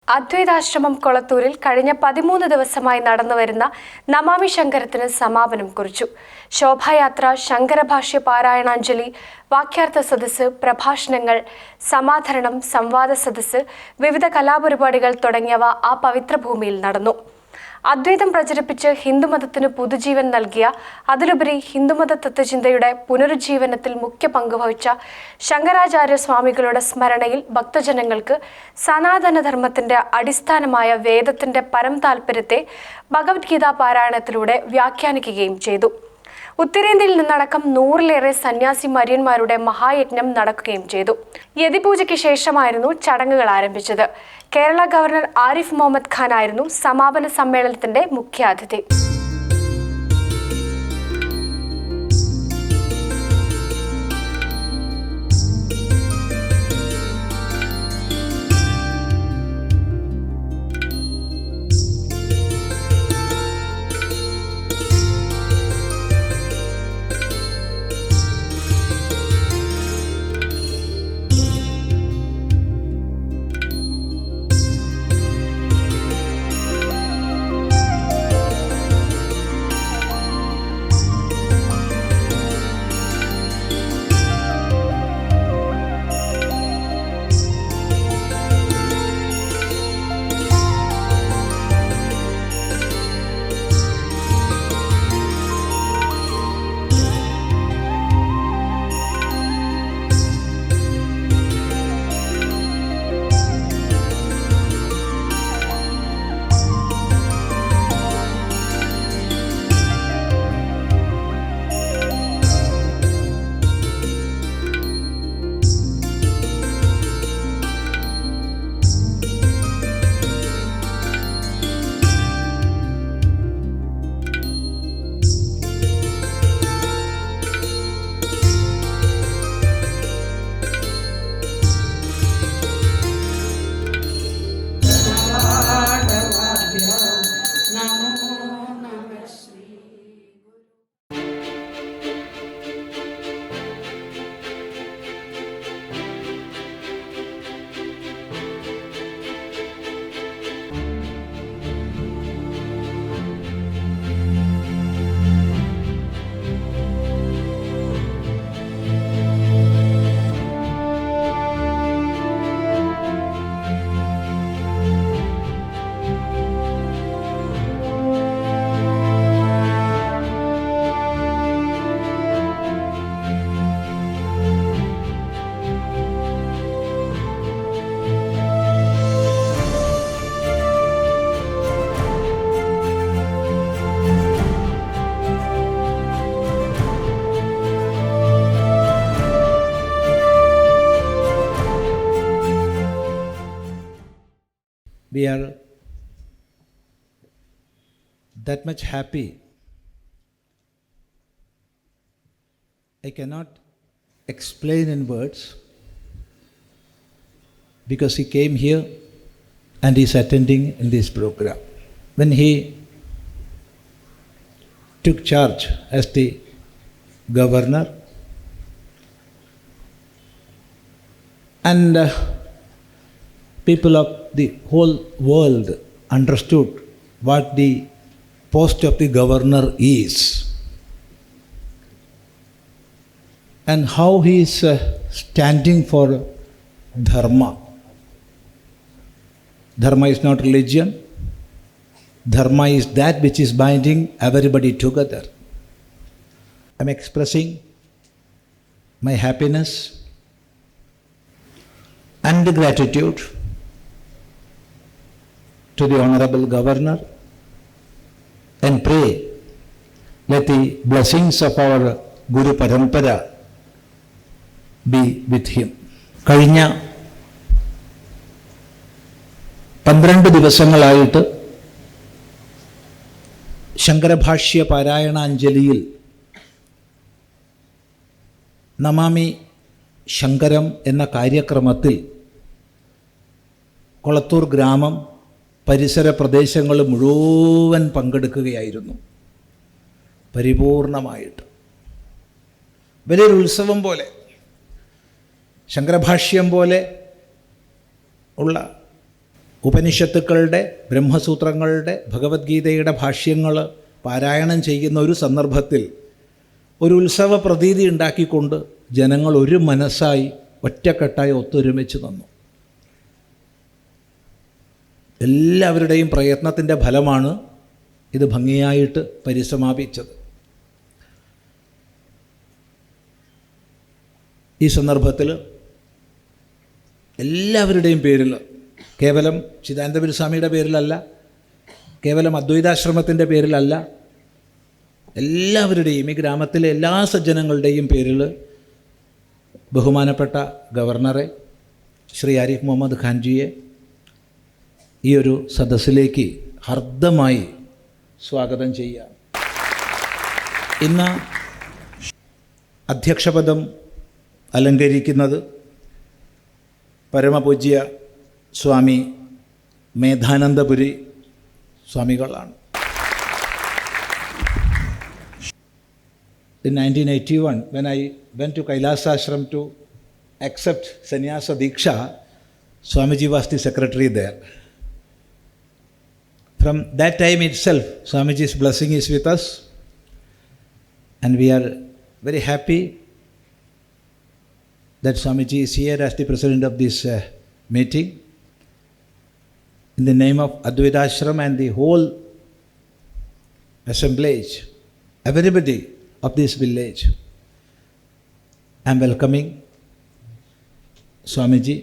അദ്വൈതാശ്രമം കൊളത്തൂരിൽ കഴിഞ്ഞ 13 ദിവസമായി നടന്നുവരുന്ന നമാമി ശങ്കരത്തിന് സമാപനം കുറിച്ചു. ശോഭായാത്ര, ശങ്കരഭാഷ്യ പാരായണാഞ്ജലി, വാക്യാർത്ഥ സദസ്സ്, പ്രഭാഷണങ്ങൾ, സമാധരണം, സംവാദ സദസ്സ്, വിവിധ കലാപരിപാടികൾ തുടങ്ങിയവ ആ പവിത്രഭൂമിയിൽ നടന്നു. അദ്വൈതം പ്രചരിപ്പിച്ച് ഹിന്ദുമതത്തിന് പുതുജീവൻ നൽകിയ, അതിലുപരി ഹിന്ദുമത തത്വചിന്തയുടെ പുനരുജ്ജീവനത്തിൽ മുഖ്യ പങ്കുവഹിച്ച ശങ്കരാചാര്യ സ്വാമികളുടെ സ്മരണയിൽ ഭക്തജനങ്ങൾക്ക് സനാതനധർമ്മത്തിന്റെ അടിസ്ഥാനമായ വേദത്തിന്റെ പരമതാൽപര്യത്തെ ഭഗവത്ഗീതാ പാരായണത്തിലൂടെ വ്യാഖ്യാനിക്കുകയും ചെയ്തു. ഉത്തരേന്ത്യയിൽ നിന്നടക്കം 100-ലേറെ സന്യാസി മര്യന്മാരുടെ മഹായജ്ഞം നടക്കുകയും ചെയ്തു. യതിപൂജയ്ക്ക് ശേഷമായിരുന്നു ചടങ്ങുകൾ ആരംഭിച്ചത്. കേരള ഗവർണർ ആരിഫ് മുഹമ്മദ് ഖാൻ ആയിരുന്നു സമാപന സമ്മേളനത്തിന്റെ മുഖ്യാതിഥി. We are that much happy. I cannot explain in words because he came here and is attending in this program. When he took charge as the governor and people of the whole world understood what the post of the governor is and how he is standing for dharma. Dharma is not religion. Dharma is that which is binding everybody together. I am expressing my happiness and gratitude to the Honorable Governor and pray let the blessings of our Guru Parampara be with him. കഴിഞ്ഞ 12 ദിവസങ്ങളായിട്ട് ശങ്കരഭാഷ്യ പാരായണാഞ്ജലിയിൽ നമാമി ശങ്കരം എന്ന കാര്യക്രമത്തിൽ കൊളത്തൂർ ഗ്രാമം പരിസര പ്രദേശങ്ങൾ മുഴുവൻ പങ്കെടുക്കുകയായിരുന്നു. പരിപൂർണമായിട്ട് വലിയൊരു ഉത്സവം പോലെ, ശങ്കരഭാഷ്യം പോലെ ഉള്ള ഉപനിഷത്തുക്കളുടെ, ബ്രഹ്മസൂത്രങ്ങളുടെ, ഭഗവത്ഗീതയുടെ ഭാഷ്യങ്ങൾ പാരായണം ചെയ്യുന്ന ഒരു സന്ദർഭത്തിൽ ഒരു ഉത്സവ പ്രതീതി ഉണ്ടാക്കിക്കൊണ്ട് ജനങ്ങൾ ഒരു മനസ്സായി ഒറ്റക്കെട്ടായി ഒത്തൊരുമിച്ച് നിന്നു. എല്ലാവരുടെയും പ്രയത്നത്തിൻ്റെ ഫലമാണ് ഇത് ഭംഗിയായിട്ട് പരിസമാപിച്ചത്. ഈ സന്ദർഭത്തിൽ എല്ലാവരുടെയും പേരിൽ, കേവലം ചിദാനന്ദപുരി സ്വാമിയുടെ പേരിലല്ല, കേവലം അദ്വൈതാശ്രമത്തിൻ്റെ പേരിലല്ല, എല്ലാവരുടെയും, ഈ ഗ്രാമത്തിലെ എല്ലാ സജ്ജനങ്ങളുടെയും പേരിൽ ബഹുമാനപ്പെട്ട ഗവർണറെ ശ്രീ ആരിഫ് മുഹമ്മദ് ഖാൻജിയെ ഈ ഒരു സദസ്സിലേക്ക് ഹർദ്ദമായി സ്വാഗതം ചെയ്യാം. ഇന്ന് അധ്യക്ഷപദം അലങ്കരിക്കുന്നത് പരമപൂജ്യ സ്വാമി മേധാനന്ദപുരി സ്വാമികളാണ്. In 1981, when I went to Kailasa Ashram to accept Sannyasa Diksha, Swamiji was the secretary there. From that time itself, Swamiji's blessing is with us, and we are very happy that Swamiji is here as the president of this meeting. In the name of Advaita Ashram and the whole assemblage, everybody of this village, I am welcoming Swamiji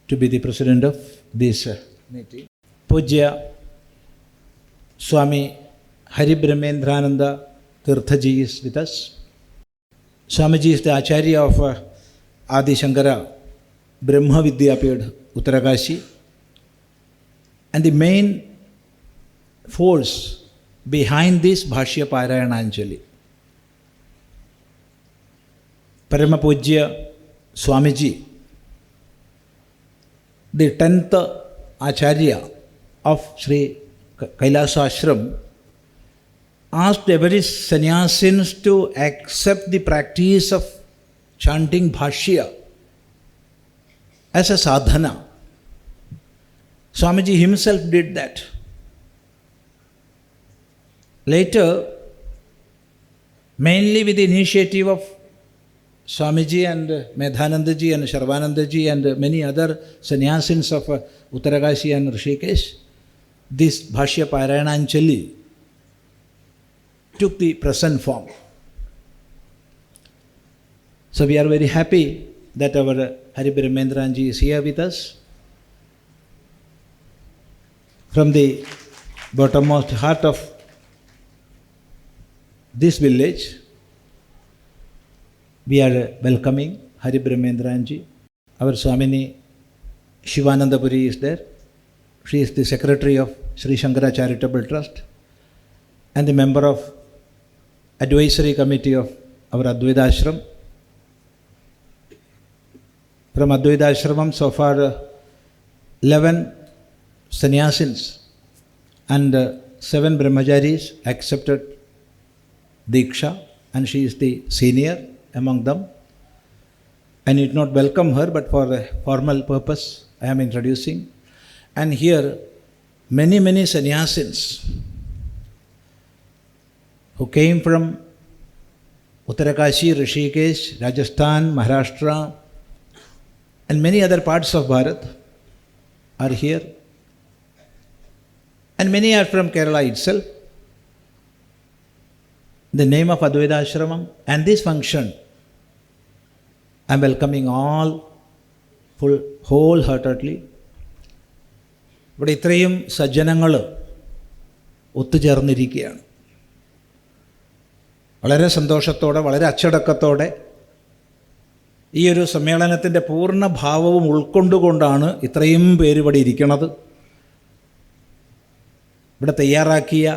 to be the president of this meeting. Pujya Swami Hari Brahmendrananda Tirthaji is with us. Swamiji is the Acharya of Adi Shankara Brahma Vidyapith Uttarakashi, and the main force behind this Bhashya Parayananjali. Paramapujya Swamiji, the 10th Acharya of Sri Kailasa Ashram, asked every sannyasins to accept the practice of chanting Bhashya as a sadhana. Swamiji himself did that. Later, mainly with the initiative of Swamiji and Medhanandaji and Sharvanandaji and many other sannyasins of Uttarakashi and Rishikesh, this Bhashya Parayananjali took the present form. So we are very happy that our Hari Brahmendranji is here with us. From the bottommost heart of this village, we are welcoming Hari Brahmendranji. Our Swamini Shivanandapuri is there. She is the secretary of Sri Shankara Charitable Trust and the member of advisory committee of our Advaita Ashram. From Advaita Ashramam, so far 11 sannyasins and 7 brahmacharis accepted Diksha, and she is the senior among them. I need not welcome her, but for a formal purpose I am introducing. And here many sannyasins who came from Uttarakashi, Rishikesh, Rajasthan, Maharashtra and many other parts of Bharat are here, and many are from Kerala itself. In the name of Advaita Ashramam and this function, I am welcoming all wholeheartedly. ഇവിടെ ഇത്രയും സജ്ജനങ്ങൾ ഒത്തുചേർന്നിരിക്കുകയാണ്. വളരെ സന്തോഷത്തോടെ, വളരെ അച്ചടക്കത്തോടെ ഈ ഒരു സമ്മേളനത്തിൻ്റെ പൂർണ്ണ ഭാവവും ഉൾക്കൊണ്ടുകൊണ്ടാണ് ഇത്രയും പേര് ഇവിടെ ഇരിക്കുന്നത്. ഇവിടെ തയ്യാറാക്കിയ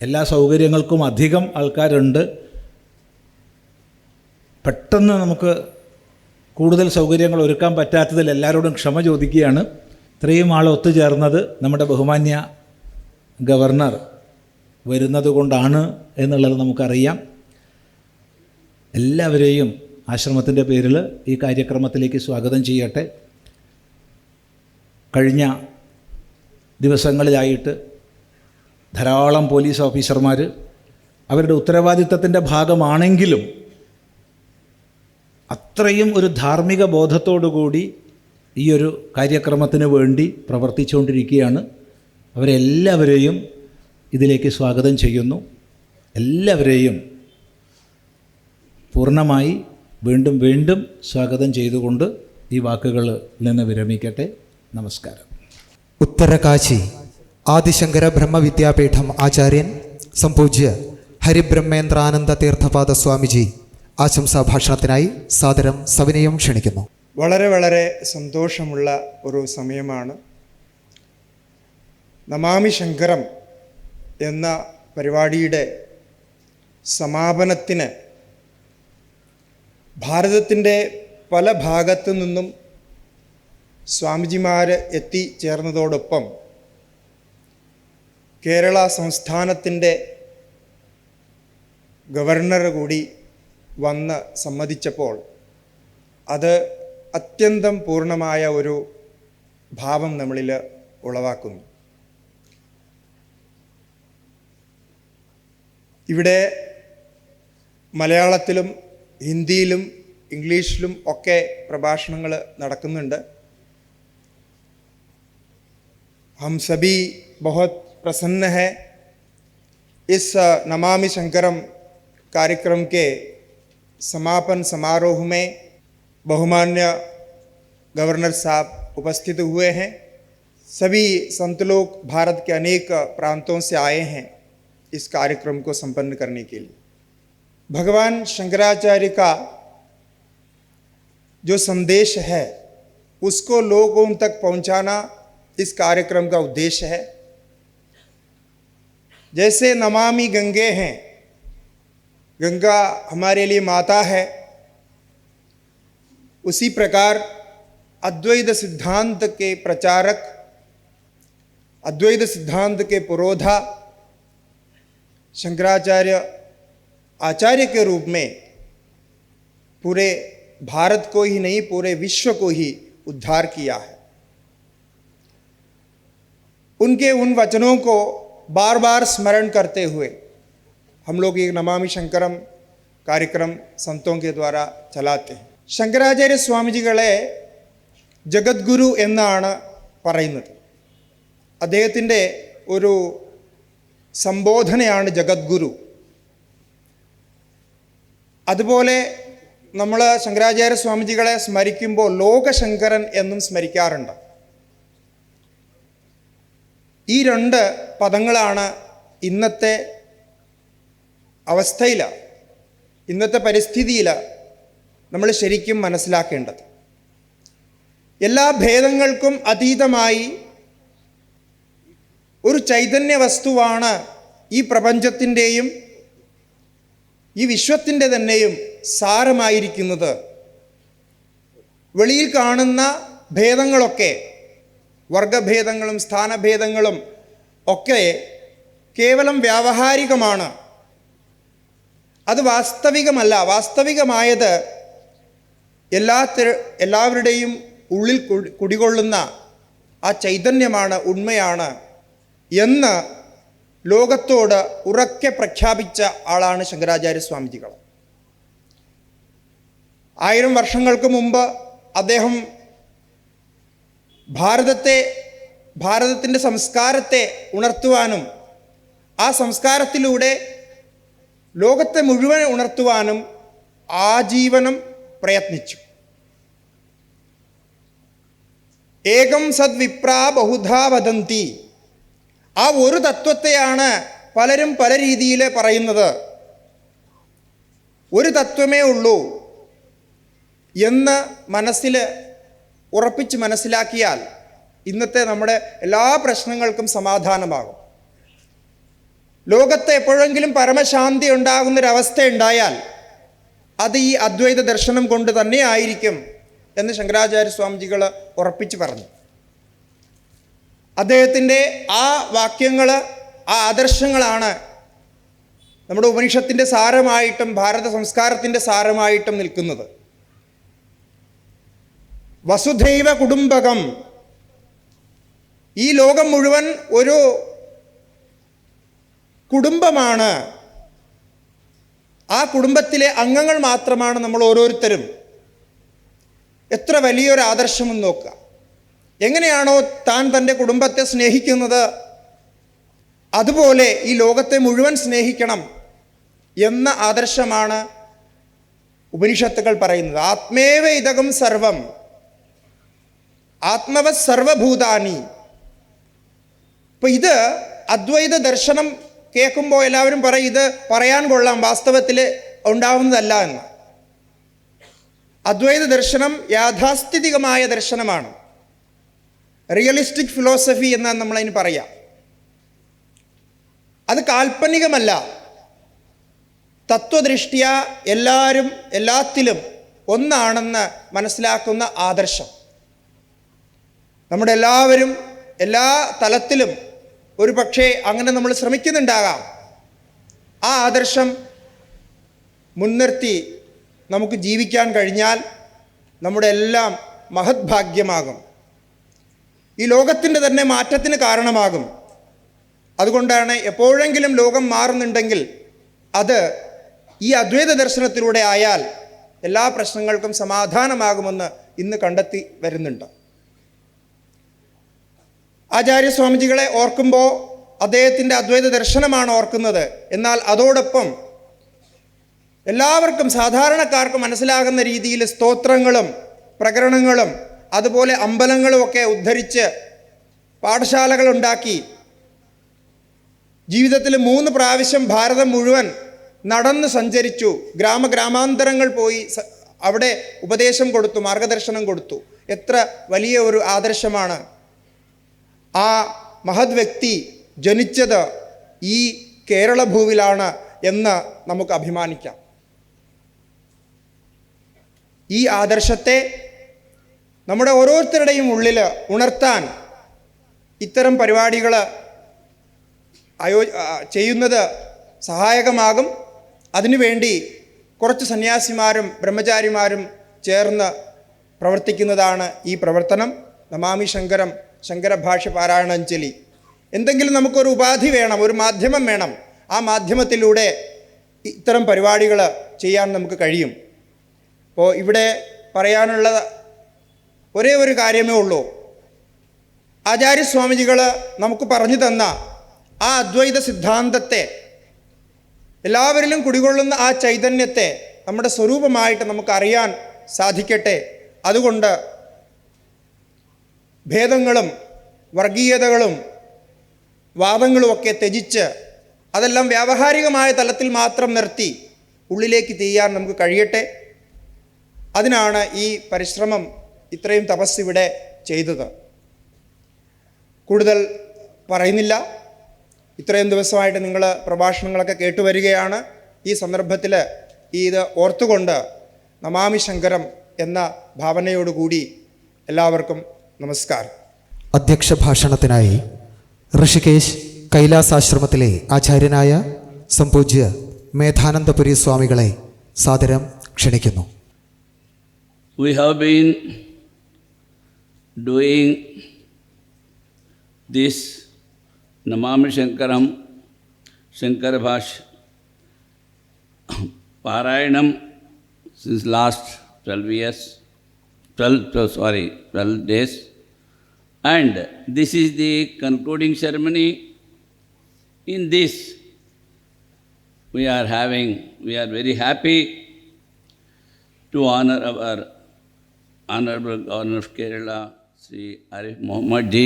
എല്ലാ സൗകര്യങ്ങൾക്കും അധികം ആൾക്കാരുണ്ട്. പെട്ടെന്ന് നമുക്ക് കൂടുതൽ സൗകര്യങ്ങൾ ഒരുക്കാൻ പറ്റാത്തതിൽ എല്ലാവരോടും ക്ഷമ ചോദിക്കുകയാണ്. ഇത്രയും ആൾ ഒത്തുചേർന്നത് നമ്മുടെ ബഹുമാന്യ ഗവർണർ വരുന്നത് കൊണ്ടാണ് എന്നുള്ളത് നമുക്കറിയാം. എല്ലാവരെയും ആശ്രമത്തിൻ്റെ പേരിൽ ഈ കാര്യക്രമത്തിലേക്ക് സ്വാഗതം ചെയ്യട്ടെ. കഴിഞ്ഞ ദിവസങ്ങളിലായിട്ട് ധാരാളം പോലീസ് ഓഫീസർമാർ അവരുടെ ഉത്തരവാദിത്തത്തിൻ്റെ ഭാഗമാണെങ്കിലും അത്രയും ഒരു ധാർമ്മിക ബോധത്തോടുകൂടി ഈ ഒരു കാര്യക്രമത്തിന് വേണ്ടി പ്രവർത്തിച്ചുകൊണ്ടിരിക്കുകയാണ്. അവരെല്ലാവരെയും ഇതിലേക്ക് സ്വാഗതം ചെയ്യുന്നു. എല്ലാവരെയും പൂർണ്ണമായി വീണ്ടും വീണ്ടും സ്വാഗതം ചെയ്തുകൊണ്ട് ഈ വാക്കുകളിൽ നിന്ന് വിരമിക്കട്ടെ. നമസ്കാരം. ഉത്തരകാശി ആദിശങ്കര ബ്രഹ്മവിദ്യാപീഠം ആചാര്യൻ സംപൂജ്യ ഹരിബ്രഹ്മേന്ദ്രാനന്ദ തീർത്ഥപാദ സ്വാമിജി ആശംസാ ഭാഷണത്തിനായി സാദരം സവിനയം ക്ഷണിക്കുന്നു. വളരെ വളരെ സന്തോഷമുള്ള ഒരു സമയമാണ്. നമാമി ശങ്കരം എന്ന പരിപാടിയുടെ സമാപനത്തിന് ഭാരതത്തിൻ്റെ പല ഭാഗത്തു നിന്നും സ്വാമിജിമാർ എത്തിച്ചേർന്നതോടൊപ്പം കേരള സംസ്ഥാനത്തിൻ്റെ ഗവർണർ കൂടി വന്ന് സമ്മതിച്ചപ്പോൾ അത് അത്യന്തം പൂർണ്ണമായ ഒരു ഭാവം നമ്മളിൽ ഉളവാക്കുന്നു. ഇവിടെ മലയാളത്തിലും ഹിന്ദിയിലും ഇംഗ്ലീഷിലും ഒക്കെ പ്രഭാഷണങ്ങൾ നടക്കുന്നുണ്ട്. हम सभी बहुत प्रसन्न है इस नमामि शंकरम कार्यक्रम के समापन समारोह में बहुमान्य गवर्नर साहब उपस्थित हुए हैं. सभी संत लोग भारत के अनेक प्रांतों से आए हैं इस कार्यक्रम को संपन्न करने के लिए. भगवान शंकराचार्य का जो संदेश है उसको लोगों तक पहुंचाना इस कार्यक्रम का उद्देश्य है. जैसे नमामि गंगे हैं, गंगा हमारे लिए माता है, उसी प्रकार अद्वैत सिद्धांत के प्रचारक, अद्वैत सिद्धांत के पुरोधा शंकराचार्य आचार्य के रूप में पूरे भारत को ही नहीं पूरे विश्व को ही उद्धार किया है. उनके उन वचनों को बार बार स्मरण करते हुए हम लोग ये नमामि शंकरम कार्यक्रम संतों के द्वारा चलाते हैं. ശങ്കരാചാര്യ സ്വാമിജികളെ ജഗദ്ഗുരു എന്നാണ് പറയുന്നത്. അദ്ദേഹത്തിൻ്റെ ഒരു സംബോധനയാണ് ജഗദ്ഗുരു. അതുപോലെ നമ്മൾ ശങ്കരാചാര്യ സ്വാമിജികളെ സ്മരിക്കുമ്പോൾ ലോകശങ്കരൻ എന്നും സ്മരിക്കാറുണ്ട്. ഈ രണ്ട് പദങ്ങളാണ് ഇന്നത്തെ അവസ്ഥയിൽ, ഇന്നത്തെ പരിസ്ഥിതിയിൽ നമ്മൾ ശരിക്കും മനസ്സിലാക്കേണ്ടത്. എല്ലാ ഭേദങ്ങൾക്കും അതീതമായി ഒരു ചൈതന്യ വസ്തുവാണ് ഈ പ്രപഞ്ചത്തിൻ്റെയും ഈ വിശ്വത്തിൻ്റെ തന്നെയും സാരമായിരിക്കുന്നത്. വെളിയിൽ കാണുന്ന ഭേദങ്ങളൊക്കെ, വർഗഭേദങ്ങളും സ്ഥാനഭേദങ്ങളും ഒക്കെ കേവലം വ്യാവഹാരികമാണ്. അത് വാസ്തവികമല്ല. വാസ്തവികമായത് എല്ലാവരുടെയും ഉള്ളിൽ കുടികൊള്ളുന്ന ആ ചൈതന്യമാണ്, ഉണ്മയാണ് എന്ന് ലോകത്തോട് ഉറക്കെ പ്രഖ്യാപിച്ച ആളാണ് ശങ്കരാചാര്യ സ്വാമിജികൾ. 1000 വർഷങ്ങൾക്ക് മുമ്പ് അദ്ദേഹം ഭാരതത്തിൻ്റെ സംസ്കാരത്തെ ഉണർത്തുവാനും ആ സംസ്കാരത്തിലൂടെ ലോകത്തെ മുഴുവൻ ഉണർത്തുവാനും ആജീവനം പ്രയത്നിച്ചു. ഏകം സദ്വിപ്രാ ബഹുധാ വദന്തി. ആ ഒരു തത്വത്തെയാണ് പലരും പല രീതിയിൽ പറയുന്നത്. ഒരു തത്വമേ ഉള്ളൂ എന്ന് മനസ്സിൽ ഉറപ്പിച്ച് മനസ്സിലാക്കിയാൽ ഇന്നത്തെ നമ്മുടെ എല്ലാ പ്രശ്നങ്ങൾക്കും സമാധാനമാകും. ലോകത്ത് എപ്പോഴെങ്കിലും പരമശാന്തി ഉണ്ടാകുന്നൊരവസ്ഥ ഉണ്ടായാൽ അത് ഈ അദ്വൈത ദർശനം കൊണ്ട് തന്നെ ആയിരിക്കും എന്ന് ശങ്കരാചാര്യ സ്വാമിജികൾ ഉറപ്പിച്ച് പറഞ്ഞു. അദ്ദേഹത്തിൻ്റെ ആ വാക്യങ്ങൾ, ആ ആദർശങ്ങളാണ് നമ്മുടെ ഉപനിഷത്തിൻ്റെ സാരമായിട്ടും ഭാരത സംസ്കാരത്തിൻ്റെ സാരമായിട്ടും നിൽക്കുന്നത്. വസുധൈവ കുടുംബകം ഈ ലോകം മുഴുവൻ ഒരു കുടുംബമാണ്. ആ കുടുംബത്തിലെ അംഗങ്ങൾ മാത്രമാണ് നമ്മൾ ഓരോരുത്തരും. എത്ര വലിയൊരു ആദർശമെന്ന് നോക്കുക. എങ്ങനെയാണോ താൻ തൻ്റെ കുടുംബത്തെ സ്നേഹിക്കുന്നത്, അതുപോലെ ഈ ലോകത്തെ മുഴുവൻ സ്നേഹിക്കണം എന്ന ആദർശമാണ് ഉപനിഷത്തുകൾ പറയുന്നത്. ആത്മേവ ഇദകം സർവം ആത്മവ സർവഭൂതാനി. അപ്പോൾ ഇത് അദ്വൈത ദർശനം കേൾക്കുമ്പോൾ എല്ലാവരും പറയും ഇത് പറയാൻ കൊള്ളാം, വാസ്തവത്തിൽ ഉണ്ടാവുന്നതല്ല എന്ന്. അദ്വൈത ദർശനം യാഥാസ്ഥിതികമായ ദർശനമാണ്. റിയലിസ്റ്റിക് ഫിലോസഫി എന്നാണ് നമ്മളതിന് പറയാം. അത് കാൽപ്പനികമല്ല. തത്വദൃഷ്ട്യ എല്ലാവരും എല്ലാത്തിലും ഒന്നാണെന്ന് മനസ്സിലാക്കുന്ന ആദർശം. നമ്മുടെ എല്ലാവരും എല്ലാ തലത്തിലും ഒരു പക്ഷേ അങ്ങനെ നമ്മൾ ശ്രമിക്കുന്നുണ്ടാകാം. ആ ആദർശം മുൻനിർത്തി നമുക്ക് ജീവിക്കാൻ കഴിഞ്ഞാൽ നമ്മുടെ എല്ലാം മഹത് ഭാഗ്യമാകും. ഈ ലോകത്തിൻ്റെ തന്നെ മാറ്റത്തിന് കാരണമാകും. അതുകൊണ്ടാണ് എപ്പോഴെങ്കിലും ലോകം മാറുന്നുണ്ടെങ്കിൽ അത് ഈ അദ്വൈത ദർശനത്തിലൂടെ ആയാൽ എല്ലാ പ്രശ്നങ്ങൾക്കും സമാധാനമാകുമെന്ന് ഇന്ന് കണ്ടെത്തി വരുന്നുണ്ട്. ആചാര്യസ്വാമിജികളെ ഓർക്കുമ്പോൾ അദ്ദേഹത്തിൻ്റെ അദ്വൈത ദർശനമാണ് ഓർക്കുന്നത്. എന്നാൽ അതോടൊപ്പം എല്ലാവർക്കും സാധാരണക്കാർക്ക് മനസ്സിലാകുന്ന രീതിയിൽ സ്തോത്രങ്ങളും പ്രകരണങ്ങളും അതുപോലെ അമ്പലങ്ങളും ഒക്കെ ഉദ്ധരിച്ച് പാഠശാലകളുണ്ടാക്കി ജീവിതത്തിൽ 3 പ്രാവശ്യം ഭാരതം മുഴുവൻ നടന്ന് സഞ്ചരിച്ചു. ഗ്രാമാന്തരങ്ങൾ പോയി അവിടെ ഉപദേശം കൊടുത്തു, മാർഗദർശനം കൊടുത്തു. എത്ര വലിയ ഒരു ആദർശമാണ്. ആ മഹത് വ്യക്തി ജനിച്ചത് ഈ കേരള ഭൂവിലാണ് എന്ന് നമുക്ക് അഭിമാനിക്കാം. ഈ ആദർശത്തെ നമ്മുടെ ഓരോരുത്തരുടെയും ഉള്ളിൽ ഉണർത്താൻ ഇത്തരം പരിപാടികൾ ചെയ്യുന്നത് സഹായകമാകും. അതിനുവേണ്ടി കുറച്ച് സന്യാസിമാരും ബ്രഹ്മചാരിമാരും ചേർന്ന് പ്രവർത്തിക്കുന്നതാണ് ഈ പ്രവർത്തനം. നമാമി ശങ്കരം, ശങ്കരഭാഷ്യ പാരായണാഞ്ജലി. എന്തെങ്കിലും നമുക്കൊരു ഉപാധി വേണം, ഒരു മാധ്യമം വേണം. ആ മാധ്യമത്തിലൂടെ ഇത്തരം പരിപാടികൾ ചെയ്യാൻ നമുക്ക് കഴിയും. അപ്പോൾ ഇവിടെ പറയാനുള്ള ഒരേ ഒരു കാര്യമേ ഉള്ളൂ. ആചാര്യസ്വാമിജികൾ നമുക്ക് പറഞ്ഞു തന്ന ആ അദ്വൈത സിദ്ധാന്തത്തെ, എല്ലാവരിലും കുടികൊള്ളുന്ന ആ ചൈതന്യത്തെ നമ്മുടെ സ്വരൂപമായിട്ട് നമുക്കറിയാൻ സാധിക്കട്ടെ. അതുകൊണ്ട് ഭേദങ്ങളും വർഗീയതകളും വാദങ്ങളുമൊക്കെ ത്യജിച്ച് അതെല്ലാം വ്യാവഹാരികമായ തലത്തിൽ മാത്രം നിർത്തി ഉള്ളിലേക്ക് ചെയ്യാൻ നമുക്ക് കഴിയട്ടെ. അതിനാണ് ഈ പരിശ്രമം, ഇത്രയും തപസ് ഇവിടെ ചെയ്തത്. കൂടുതൽ പറയുന്നില്ല. ഇത്രയും ദിവസമായിട്ട് നിങ്ങൾ പ്രഭാഷണങ്ങളൊക്കെ കേട്ടുവരികയാണ്. ഈ സന്ദർഭത്തിൽ ഇത് ഓർത്തുകൊണ്ട് നമാമി ശങ്കരം എന്ന ഭാവനയോടുകൂടി എല്ലാവർക്കും നമസ്കാരം. അധ്യക്ഷ ഭാഷണത്തിനായി ഋഷികേശ് കൈലാസാശ്രമത്തിലെ ആചാര്യനായ സംപൂജ്യ മേധാനന്ദപുരി സ്വാമികളെ സാദരം ക്ഷണിക്കുന്നു. We have been doing this Namami Sankaram, Sankarabhashya Parayanam since last 12 days. And this is the concluding ceremony. In this, we are very happy to honor our Honorable Governor of Kerala, Sri Arif Mohammed Ji.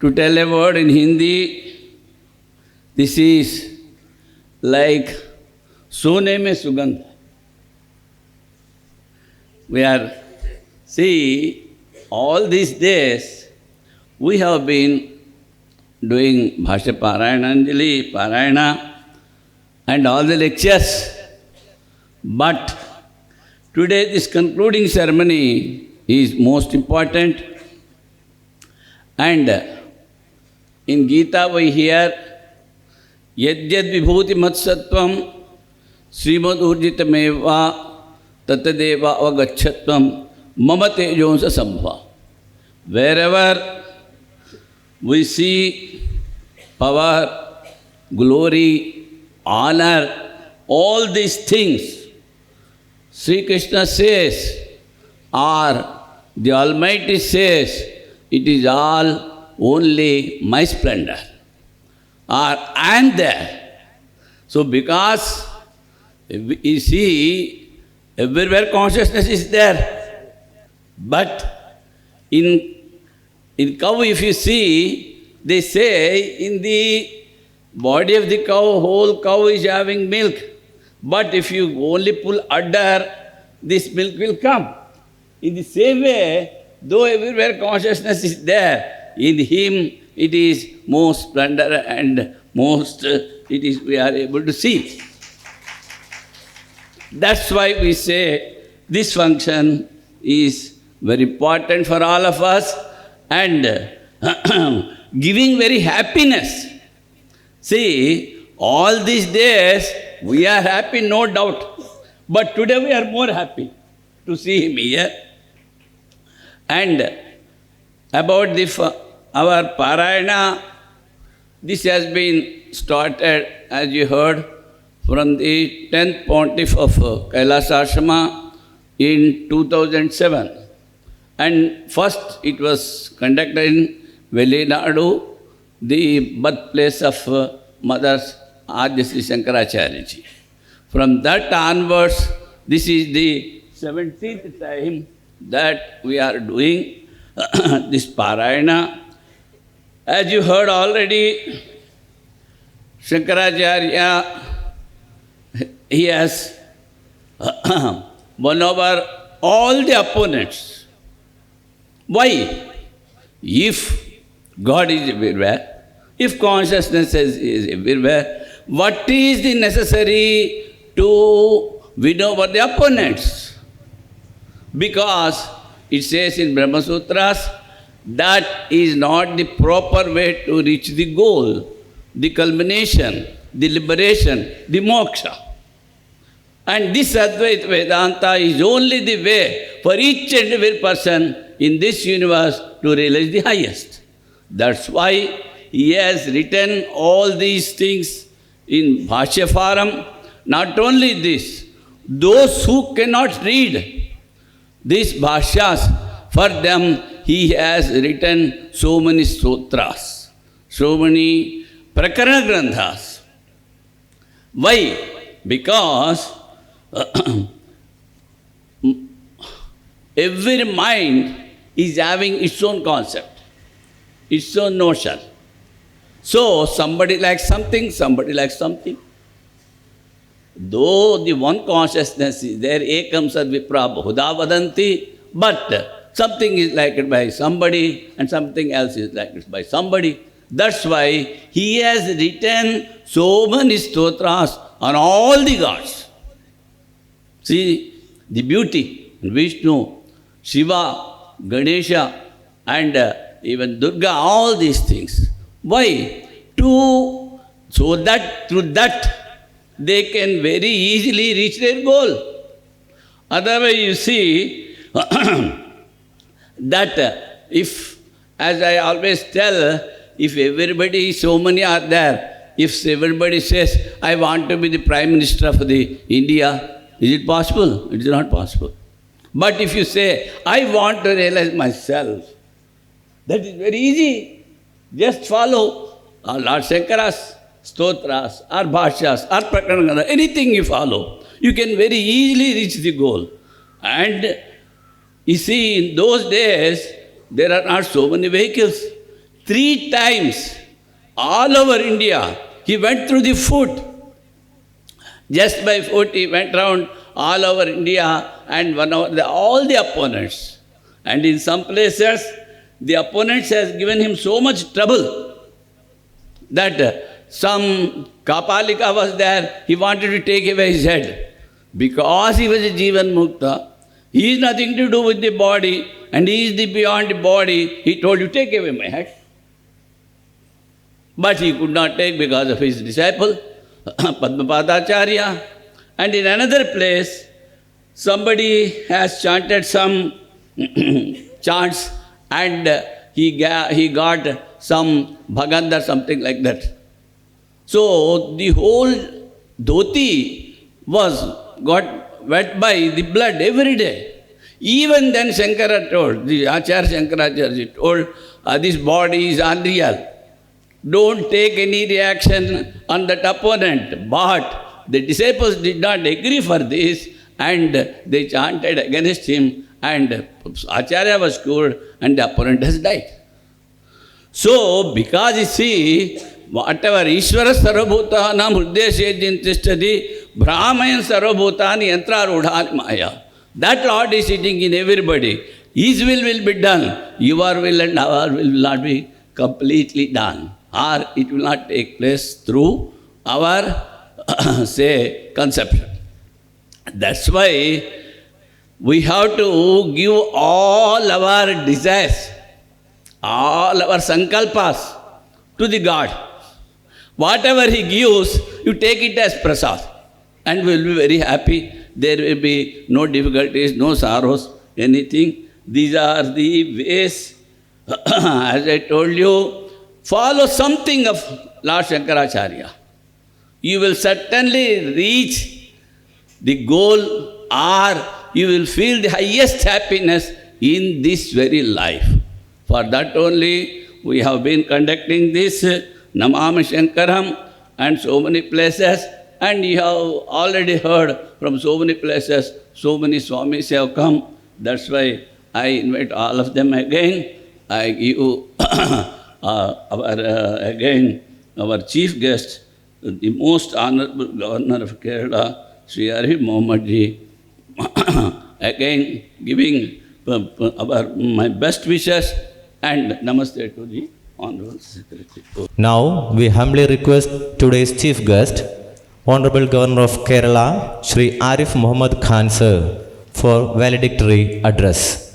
To tell a word in Hindi, this is like Sone mein Sugandh. We are, see, all these days we have been doing Bhashya Parayananjali, Parayana and all the lectures. But today this concluding ceremony is most important. And in Gita we hear Yadyad Vibhuti Matsattvam Srimad Urjitameva Tatadeva Avagachatvam Mama Tejonsa Sambhava. Wherever we see power, glory, honor, all these things. Sri Krishna says, or the Almighty says, it is all only my splendor. Or I am there. So because you see, everywhere consciousness is there. But in cow, if you see, they say in the body of the cow, whole cow is having milk. But if you only pull udder, this milk will come. In the same way, though everywhere consciousness is there, in him it is most splendor and most we are able to see. That's why we say this function is very important for all of us and giving very happiness. See, all these days we are happy, no doubt. But today we are more happy to see him here. And about our Parayana, this has been started, as you heard, from the 10th Pontiff of Kailasashrama in 2007. And first it was conducted in Velinadu, the birthplace of Mother Adya Sri Shankaracharya ji. From that onwards, this is the 17th time that we are doing this Parayana. As you heard already, Shankaracharya, he has won over all the opponents. Why? If God is everywhere, if consciousness is everywhere, what is the necessary to win over the opponents? Because it says in Brahma Sutras, that is not the proper way to reach the goal, the culmination, the liberation, the moksha. And this Advaita Vedanta is only the way for each and every person in this universe to realize the highest. That's why he has written all these things in Bhashya form. Not only this, those who cannot read these Bhashyas, for them he has written so many sutras, so many prakarana granthas. Why? Because every mind is having its own concept, its own notion. So somebody likes something, somebody likes something. Though the one consciousness is there, ekam sad vipra bahuda vadanti, but something is liked by somebody and something else is liked by somebody. That's why he has written so many stotras on all the gods. See the beauty in Vishnu, Shiva, Ganesha, and even Durga, all these things. Why? So that through that they can very easily reach their goal. Otherwise, you see that if, as I always tell, if everybody, so many are there, if everybody says, I want to be the Prime Minister of the India, is it possible? It is not possible. But if you say, I want to realize myself, that is very easy. Just follow Lord Shankara's stotras, or bhashyas, or prakarana, anything you follow, you can very easily reach the goal. And you see, in those days, there are not so many vehicles. 3 times, all over India, he went through the foot. Just by foot, he went around all over India and won over all the opponents. And in some places, the opponents has given him so much trouble that some Kapalika was there, he wanted to take away his head. Because he was a Jivan Mukta, he has nothing to do with the body, and he is the beyond the body, he told you, take away my head. But he could not take because of his disciple, Padmapadacharya. And in another place, somebody has chanted some chants, and he got some bhagand or something like that. So the whole dhoti got wet by the blood every day. Even then Shankara told, the Acharya Shankaracharya told, this body is unreal. Don't take any reaction on that opponent. But the disciples did not agree for this and they chanted against him and Acharya was cured and the opponent has died. So, because you see, whatever Ishvara Sarvabhutanam Hrideshejin Tishtati Brahmayan Sarvabhutani Yantrarudhani Maya. That Lord is sitting in everybody. His will be done. Your will and our will not be completely done. Or it will not take place through our, say, conception. That's why we have to give all our desires, all our sankalpas to the God. Whatever He gives, you take it as prasad and we will be very happy. There will be no difficulties, no sorrows, anything. These are the ways, as I told you, follow something of Lord Shankaracharya. You will certainly reach the goal or you will feel the highest happiness in this very life. For that only we have been conducting this Namami Sankaram and so many places, and you have already heard from so many places, so many Swamis have come. That's why I invite all of them again. I give our chief guest, the most honorable governor of Kerala, Sri Arif Mohammed ji, again giving my best wishes and namaste to the Honorable Secretary. Now we humbly request today's chief guest, Honorable Governor of Kerala, Sri Arif Mohammed Khan sir, for valedictory address.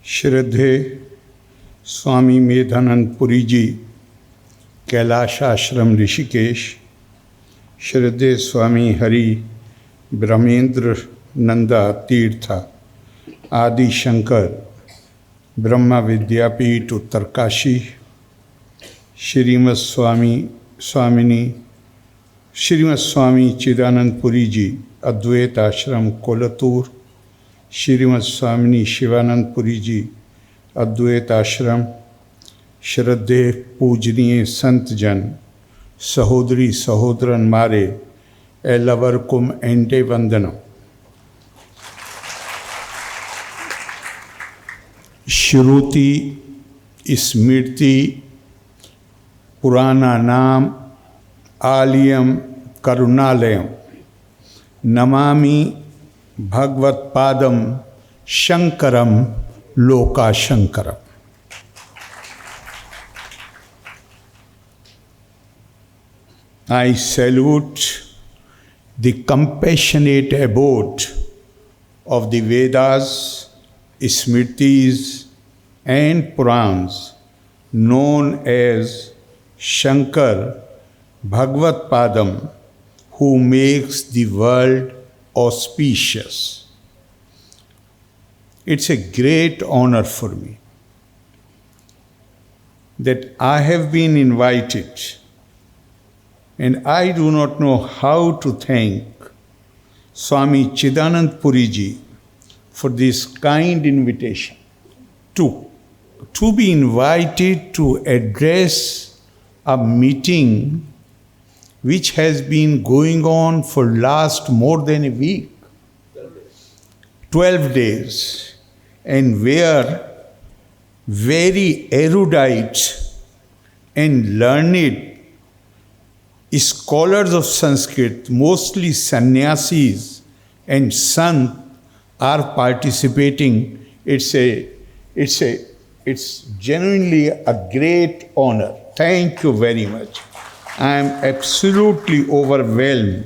श्रद्धे स्वामी मेधानंद पुरी जी, कैलाश आश्रम ऋषिकेश, श्रद्धे स्वामी हरि ब्रह्मेंद्र नंदा तीर्थ आदि शंकर ब्रह्मा विद्यापीठ उत्तरकाशी, श्रीमद स्वामी चिदानंद पुरी जी अद्वैत आश्रम कोलतूर, श्रीमद स्वामिनी शिवानंद पुरी जी अद्वैत आश्रम, श्रद्धेय पूजनीय संत जन, सहोदरी सहोदरन मारे एलवर्कुम एंटे वंदनम। श्रुति स्मृति पुराना नाम आलियम करुणालयम Namami भगवत्पादम Shankaram लोकाशंकरम। I salute the compassionate abode of the Vedas, Smritis and Purans known as Shankar Bhagavad Padam, who makes the world auspicious. It's a great honor for me that I have been invited, and I do not know how to thank Swami Chidanand Puri ji for this kind invitation to be invited to address a meeting which has been going on for last more than a week, 12 days, and where very erudite and learned scholars of Sanskrit, mostly sannyasis and sant, are participating. It's genuinely a great honor. Thank you very much. I am absolutely overwhelmed.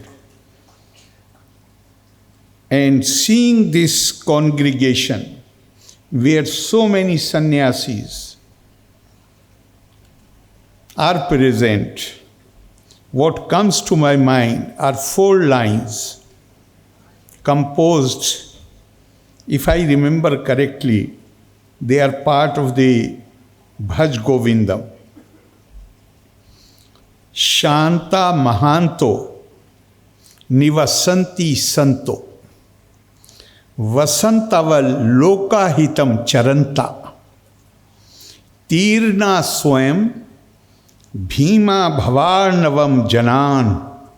And seeing this congregation where so many sannyasis are present, what comes to my mind are 4 lines composed, if I remember correctly, they are part of the Bhaj Govindam. Shanta Mahanto Nivasanti Santo Vasantaval Lokahitam Charanta Tirna Swam Bhima Bhavarnavam Janan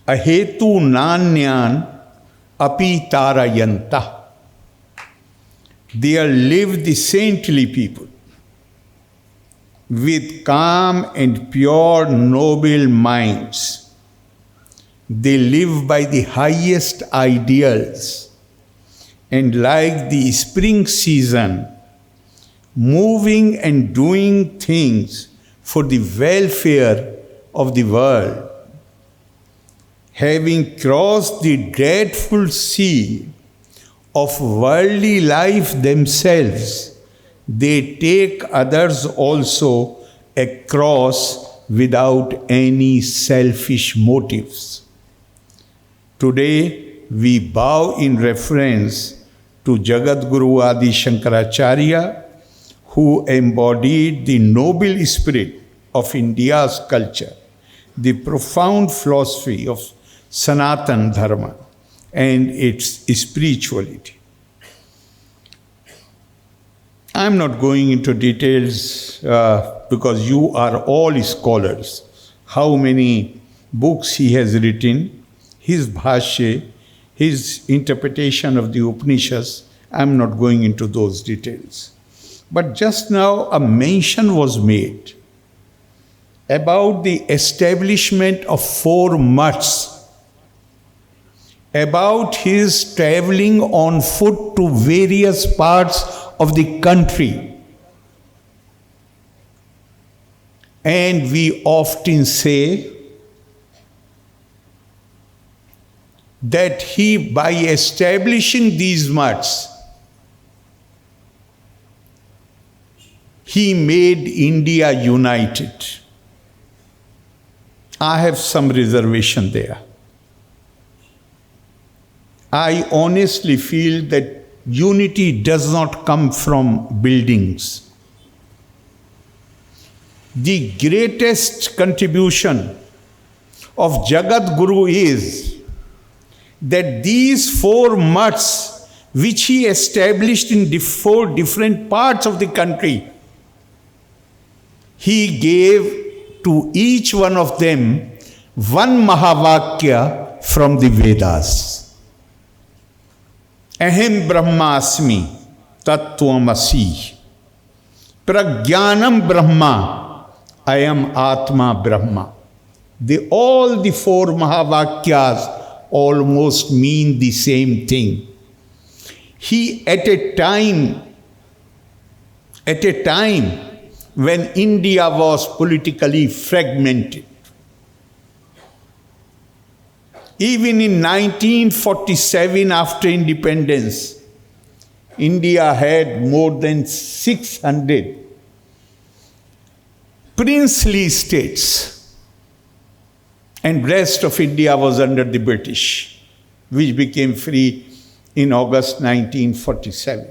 Ahetu Nanyan Api Tarayanta. There live the saintly people with calm and pure noble minds. They live by the highest ideals and like the spring season, moving and doing things for the welfare of the world. Having crossed the dreadful sea of worldly life themselves, they take others also across without any selfish motives. Today, we bow in reference to Jagat Guru Adi Shankaracharya, who embodied the noble spirit of India's culture, the profound philosophy of Sanatan Dharma and its spirituality. I'm not going into details because you are all scholars. How many books he has written, his bhashya, his interpretation of the Upanishads, I'm not going into those details. But just now a mention was made about the establishment of 4 mutts, about his traveling on foot to various parts of the country. And we often say that he, by establishing these mutts, he made India united. I have some reservation there. I honestly feel that unity does not come from buildings. The greatest contribution of Jagat Guru is that these 4 mutts which he established in 4 different parts of the country, he gave to each one of them one Mahavakya from the Vedas. Aham Brahmasmi Tattvamasi Pragyanam Brahma Ayam Atma Brahma. All the 4 Mahavakyas almost mean the same thing. He at a time when India was politically fragmented, even in 1947 after independence, India had more than 600 princely states, and rest of India was under the British, which became free in August 1947.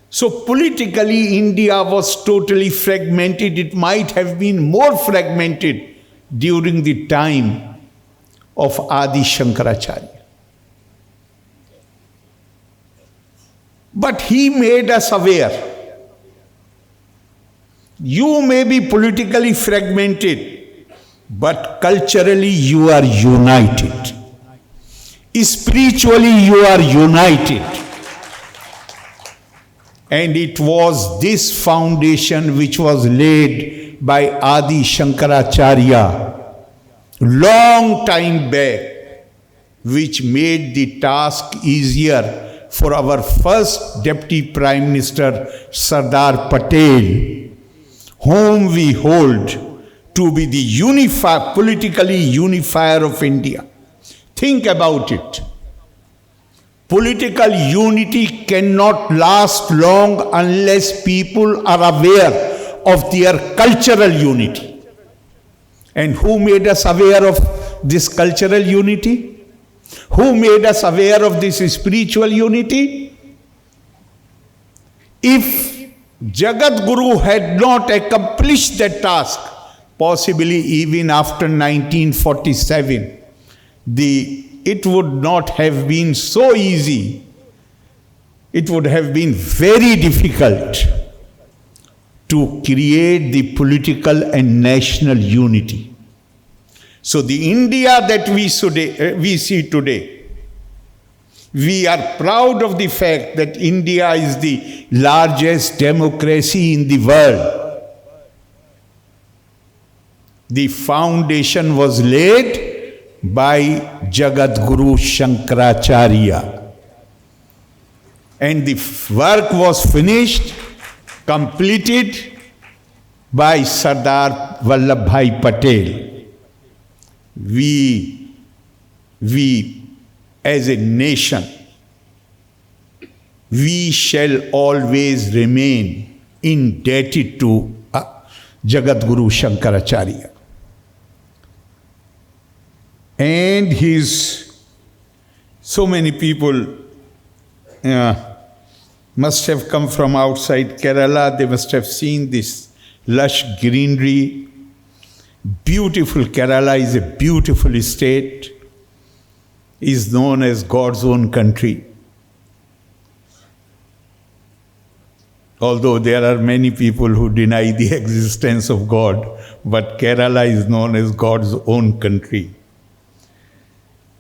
So politically, India was totally fragmented. It might have been more fragmented during the time of Adi Shankaracharya. But he made us aware. You may be politically fragmented, but culturally you are united. Spiritually you are united. And it was this foundation which was laid by Adi Shankaracharya long time back, which made the task easier for our first Deputy Prime Minister Sardar Patel, whom we hold to be the politically unifier of India. Think about it. Political unity cannot last long unless people are aware of their cultural unity. And who made us aware of this cultural unity? Who made us aware of this spiritual unity? If Jagat Guru had not accomplished that task, possibly even after 1947, it would not have been so easy. It would have been very difficult to create the political and national unity. So the India that we see today, we are proud of the fact that India is the largest democracy in the world. The foundation was laid by Jagat Guru Shankaracharya. And the work was finished, completed by Sardar Vallabhbhai Patel. We as a nation, we shall always remain indebted to Jagat Guru Shankaracharya. And so many people must have come from outside Kerala. They must have seen this lush greenery. Beautiful Kerala is a beautiful state, is known as God's own country. Although there are many people who deny the existence of God, but Kerala is known as God's own country.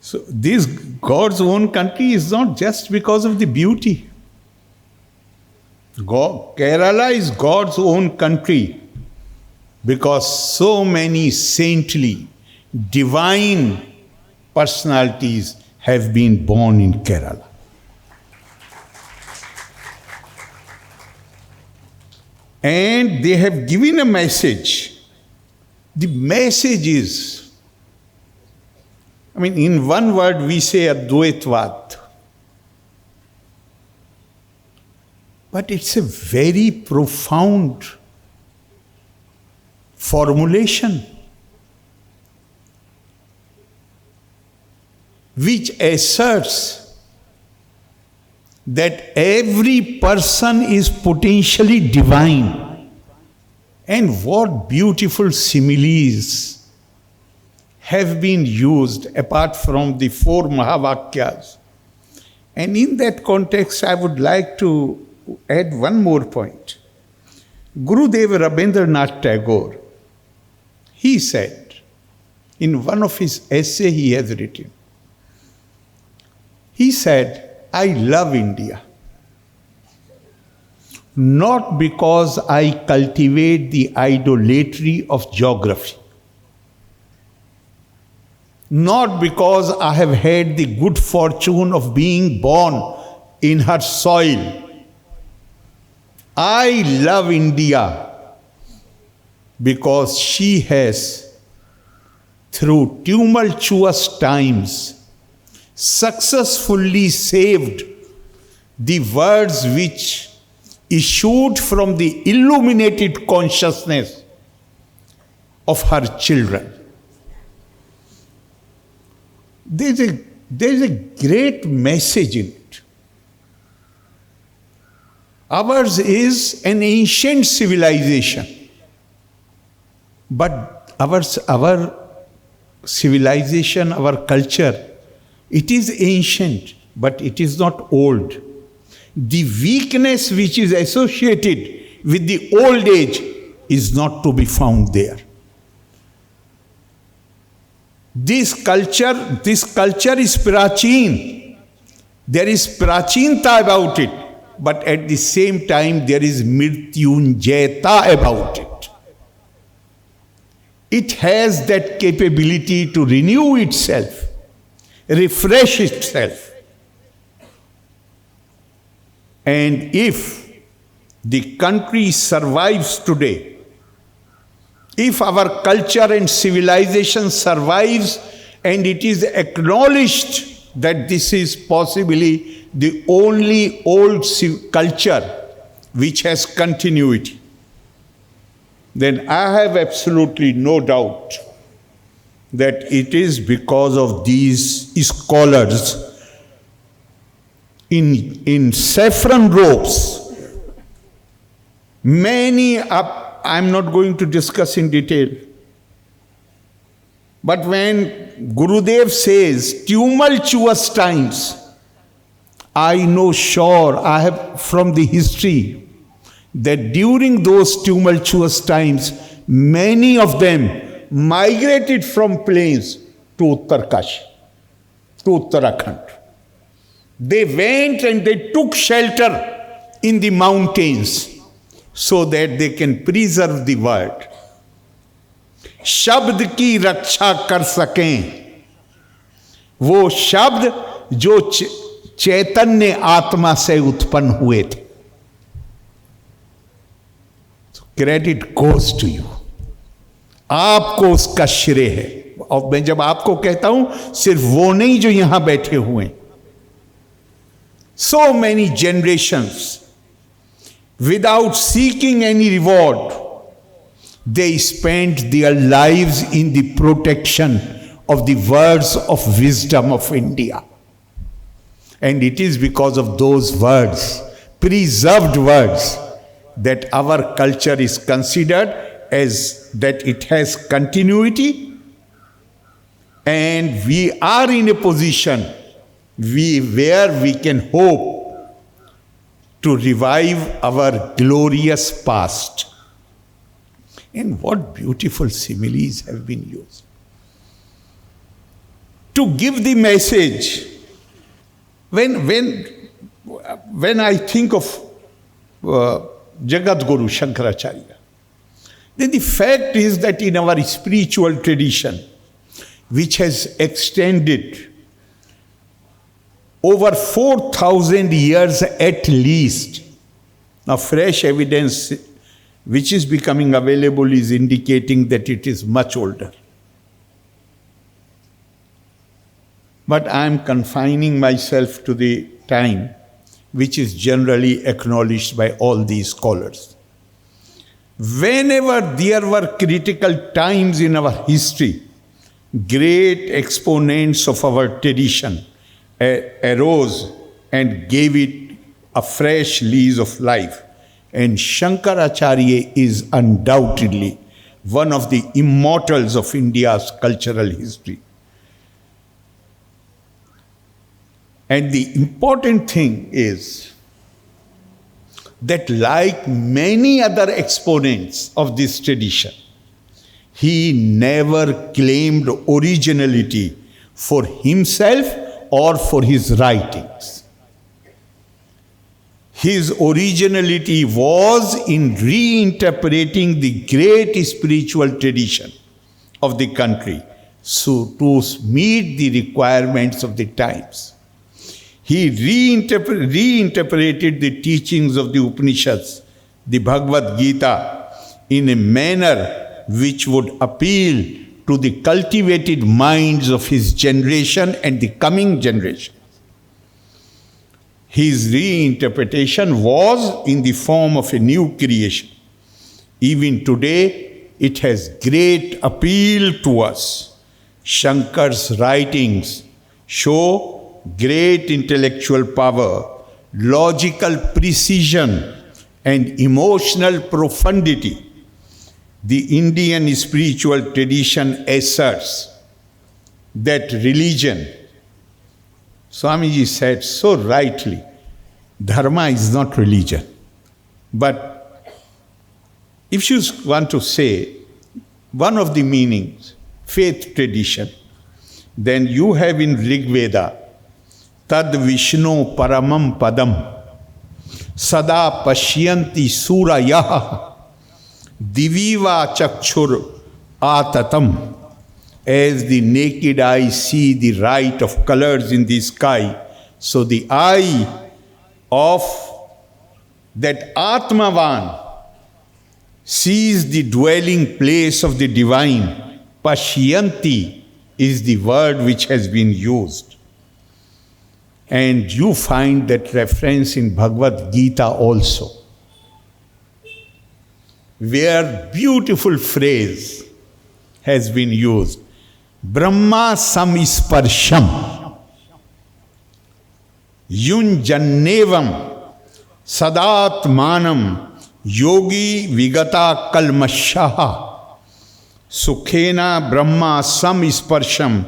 So this God's own country is not just because of the beauty. Kerala is God's own country because so many saintly, divine personalities have been born in Kerala. And they have given a message. The message is, in one word we say Advaitvad. But it's a very profound formulation which asserts that every person is potentially divine. And what beautiful similes have been used apart from the 4 Mahavakyas. And in that context, I would like to add one more point. Gurudev Rabindranath Tagore, he said, in one of his essays he has written, he said, I love India, not because I cultivate the idolatry of geography, not because I have had the good fortune of being born in her soil. I love India because she has, through tumultuous times, successfully saved the words which issued from the illuminated consciousness of her children. There is a great message in it. Ours is an ancient civilization, but our civilization, our culture, it is ancient, but it is not old. The weakness which is associated with the old age is not to be found there. This culture is pracheen. There is prachinta about it, but at the same time there is mrityunjayata about it. It has that capability to renew itself, refresh itself. And if the country survives today, if our culture and civilization survives and it is acknowledged that this is possibly the only old culture which has continuity, then I have absolutely no doubt that it is because of these scholars in saffron robes I'm not going to discuss in detail. But when Gurudev says tumultuous times, I know sure, I have from the history, that during those tumultuous times, many of them migrated from plains to Uttarkashi, to Uttarakhand. They went and they took shelter in the mountains so that they can preserve the word. शब्द की रक्षा कर सकें, वो शब्द जो चैतन्य आत्मा से उत्पन्न हुए थे. Credit goes to you. आपको उसका श्रेय है. और मैं जब आपको कहता हूं, सिर्फ वो नहीं जो यहां बैठे हुए हैं. So many generations, without seeking any reward, they spent their lives in the protection of the words of wisdom of India. And it is because of those words, preserved words, that our culture is considered as that it has continuity, and we are in a position where we can hope to revive our glorious past. And what beautiful similes have been used to give the message. When I think of Jagat Guru Shankaracharya, then the fact is that in our spiritual tradition, which has extended over 4,000 years at least, now fresh evidence which is becoming available is indicating that it is much older. But I am confining myself to the time which is generally acknowledged by all these scholars. Whenever there were critical times in our history, great exponents of our tradition arose and gave it a fresh lease of life. And Shankaracharya is undoubtedly one of the immortals of India's cultural history. And the important thing is that, like many other exponents of this tradition, he never claimed originality for himself or for his writings. His originality was in reinterpreting the great spiritual tradition of the country so to meet the requirements of the times. He reinterpreted the teachings of the Upanishads, the Bhagavad Gita, in a manner which would appeal to the cultivated minds of his generation and the coming generation. His reinterpretation was in the form of a new creation. Even today, it has great appeal to us. Shankar's writings show great intellectual power, logical precision, and emotional profundity. The Indian spiritual tradition asserts that religion, Swamiji said so rightly, dharma is not religion. But if you want to say one of the meanings, faith tradition, then you have in Rig Veda, Tad Vishnu Paramam Padam Sada Pashyanti Surayah Diviva Chakshur Atatam. As the naked eye see the light of colors in the sky, so the eye of that Atmavan sees the dwelling place of the divine. Pashyanti is the word which has been used. And you find that reference in Bhagavad Gita also, where beautiful phrase has been used. Brahma samisparsham yunjannevam sadatmanam yogi vigata kalmashaha sukhena brahma samisparsham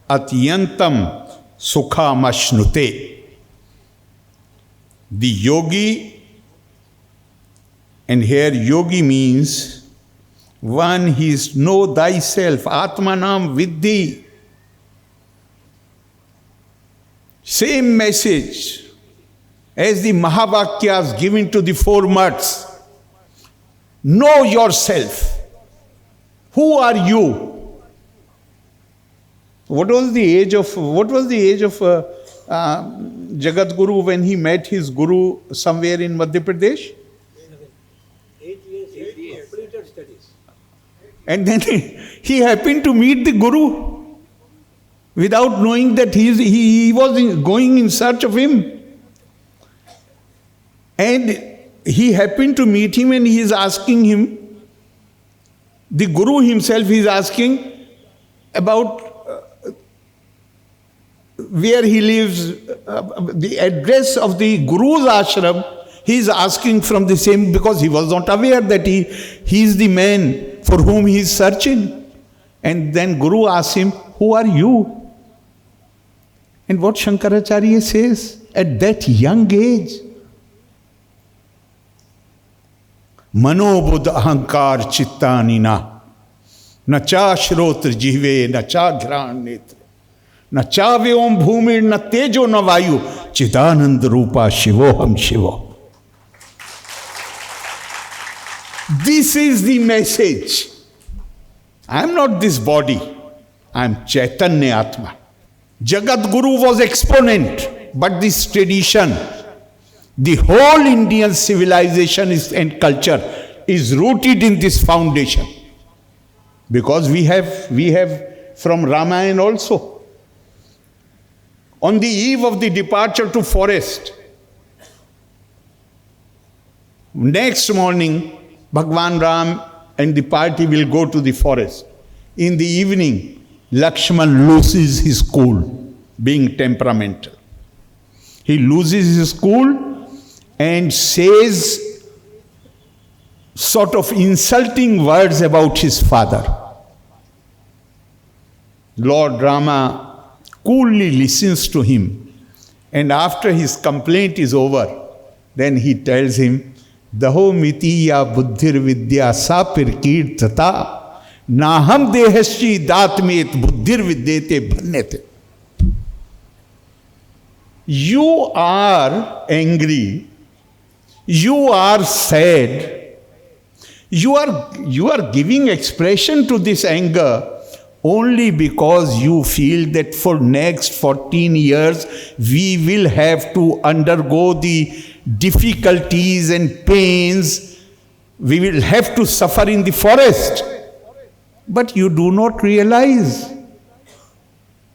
atyantam sukhamashnute. The yogi, and here yogi means one is know thyself, atmanam viddhi. Same message as the Mahavakyas given to the four muds. Know yourself. Who are you? What was the age of Jagat Guru when he met his Guru somewhere in Madhya Pradesh? 8 years completed studies. And then he happened to meet the Guru without knowing that he was going in search of him. And he happened to meet him and he is asking him, the Guru himself is asking about where he lives, the address of the Guru's ashram. He is asking from the same, because he was not aware that he is the man for whom he is searching. And then Guru asks him, who are you? And what Shankaracharya says at that young age, मनोबुद्ध अहंकार चित्तानि न चा श्रोत्र जिह्वे न चा घ्राण नेत्र न चा व्योम भूमि न तेजो न वायु चिदानंद रूपा शिवोहम शिवो. This is the message. I am not this body. I am Chaitanya Atma. Jagat Guru was exponent, but this tradition, the whole Indian civilization and culture is rooted in this foundation. Because we have from Ramayana also. On the eve of the departure to forest, next morning, Bhagwan Ram and the party will go to the forest. In the evening, Lakshman loses his cool, being temperamental. He loses his cool and says sort of insulting words about his father. Lord Rama coolly listens to him, and after his complaint is over, then he tells him, Daho mitiya buddhir vidya sapir kirtata naham dehaschi datmet buddhir vidyate bhannete. You are angry, you are sad, you are giving expression to this anger only because you feel that for next 14 years we will have to undergo the difficulties and pains, we will have to suffer in the forest. But you do not realize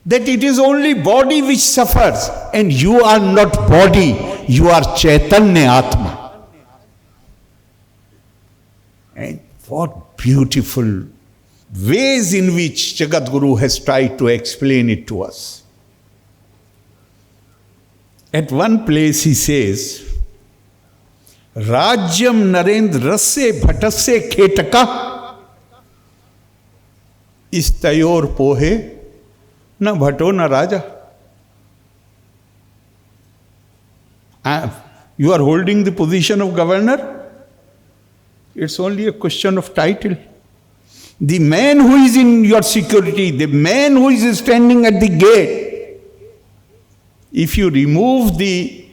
that it is only body which suffers, and you are not body, you are Chaitanya Atma. And what beautiful ways in which Jagat Guru has tried to explain it to us. At one place he says, Rajyam Narendrasya Bhatasya Khetaka Istayor Pohe Na Bhato Na Raja. You are holding the position of governor? It's only a question of title. The man who is in your security, the man who is standing at the gate, if you remove the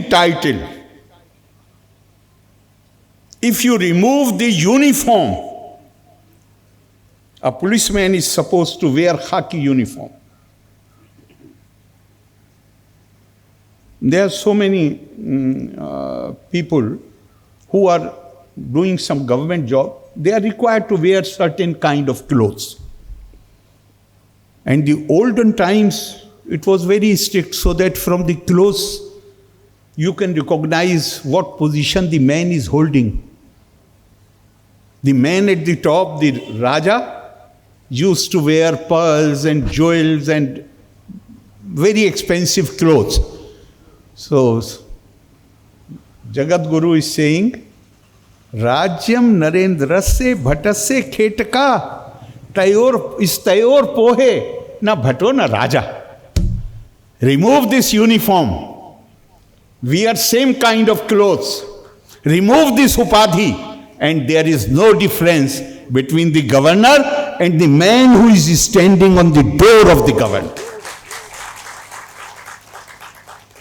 title, if you remove the uniform, a policeman is supposed to wear khaki uniform. There are so many people who are doing some government job, they are required to wear certain kind of clothes. And the olden times, it was very strict, so that from the clothes you can recognize what position the man is holding. The man at the top, the Raja, used to wear pearls and jewels and very expensive clothes. So Jagat Guru is saying, Rajyam Narendrasya Bhatasya Khetaka Tayor Istayor Pohe na Bhato na Raja. Remove this uniform. Wear same kind of clothes. Remove this upadhi, and there is no difference between the governor and the man who is standing on the door of the governor.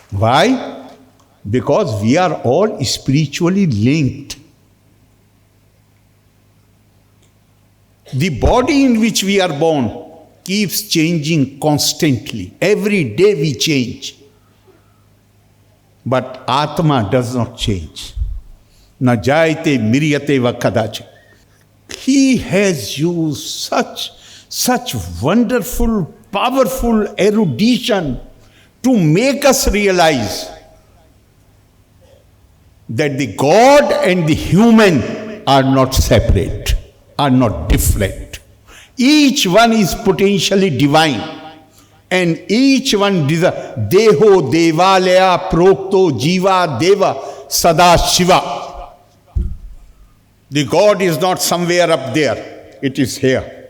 Why? Because we are all spiritually linked. The body in which we are born keeps changing constantly. Every day we change. But Atma does not change. Na jayate miryate vakadache. He has used such wonderful, powerful erudition to make us realize that the God and the human are not separate, are not different. Each one is potentially divine. And each one Deho Devalaya Prokto Jiva Deva Sada Shiva. The God is not somewhere up there, it is here.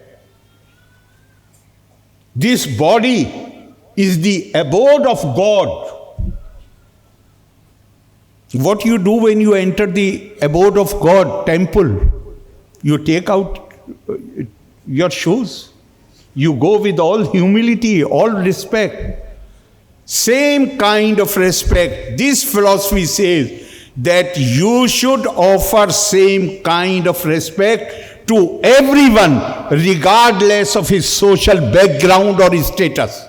This body is the abode of God. What you do when you enter the abode of God, temple, you take out your shoes. You go with all humility, all respect. Same kind of respect. This philosophy says that you should offer same kind of respect to everyone, regardless of his social background or his status.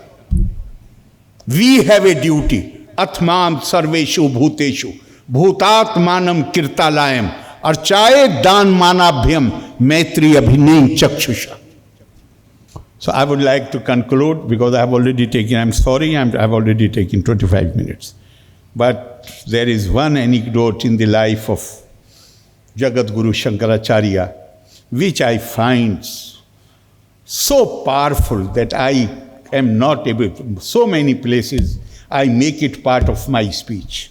We have a duty. Atmam sarveshu bhuteshu bhutatmanam kirtalayam archaye dan manabhyam maitri abhinay chakshusha. So I would like to conclude because I have already taken, I'm sorry, I have already taken 25 minutes. But there is one anecdote in the life of Jagat Guru Shankaracharya which I find so powerful that I am not able to, so many places I make it part of my speech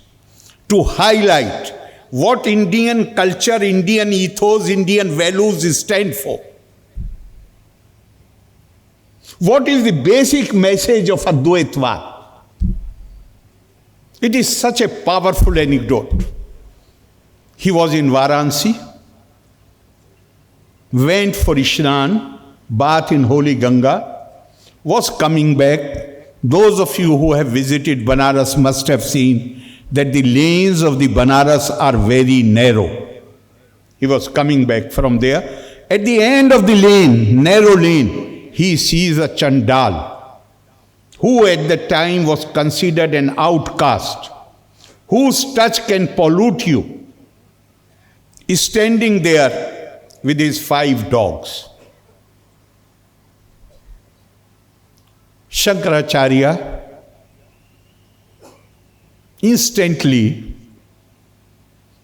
to highlight what Indian culture, Indian ethos, Indian values stand for. What is the basic message of Advaitva? It is such a powerful anecdote. He was in Varanasi, went for Ishnan, bath in holy Ganga, was coming back. Those of you who have visited Banaras must have seen that the lanes of the Banaras are very narrow. He was coming back from there. At the end of the lane, narrow lane, he sees a Chandal, who at the time was considered an outcast, whose touch can pollute you, is standing there with his 5 dogs. Shankaracharya instantly,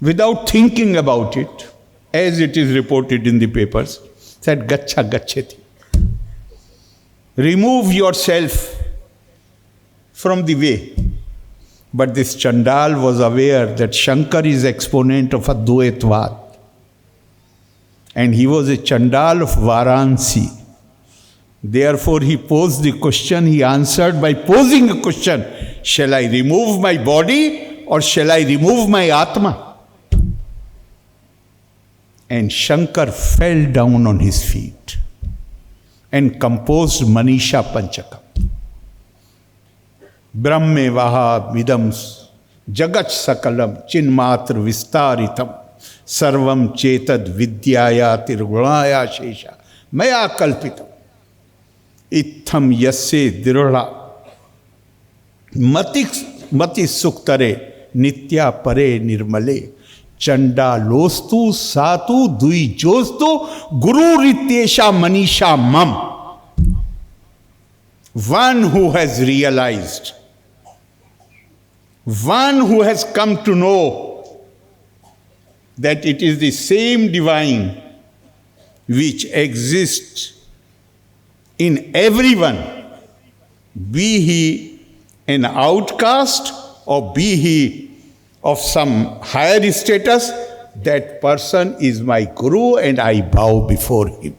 without thinking about it, as it is reported in the papers, said, Gacha Gacheti. Remove yourself from the way. But this Chandal was aware that Shankar is exponent of Advaitvad. And he was a Chandal of Varanasi. Therefore, he posed the question, he answered by posing a question, shall I remove my body or shall I remove my Atma? And Shankar fell down on his feet and composed Manisha Panchakam. Brahme vaha vidam jagat sakalam chinmatra vistaritam sarvam chetad vidyaya tirgunaya shesha maya kalpitam itham yasse dirula mati suktare nitya pare nirmale Chandalostu satu dui jostu guru rityesha manisha mam. One who has realized, one who has come to know that it is the same divine which exists in everyone, be he an outcast or be he of some higher status, that person is my guru and I bow before him.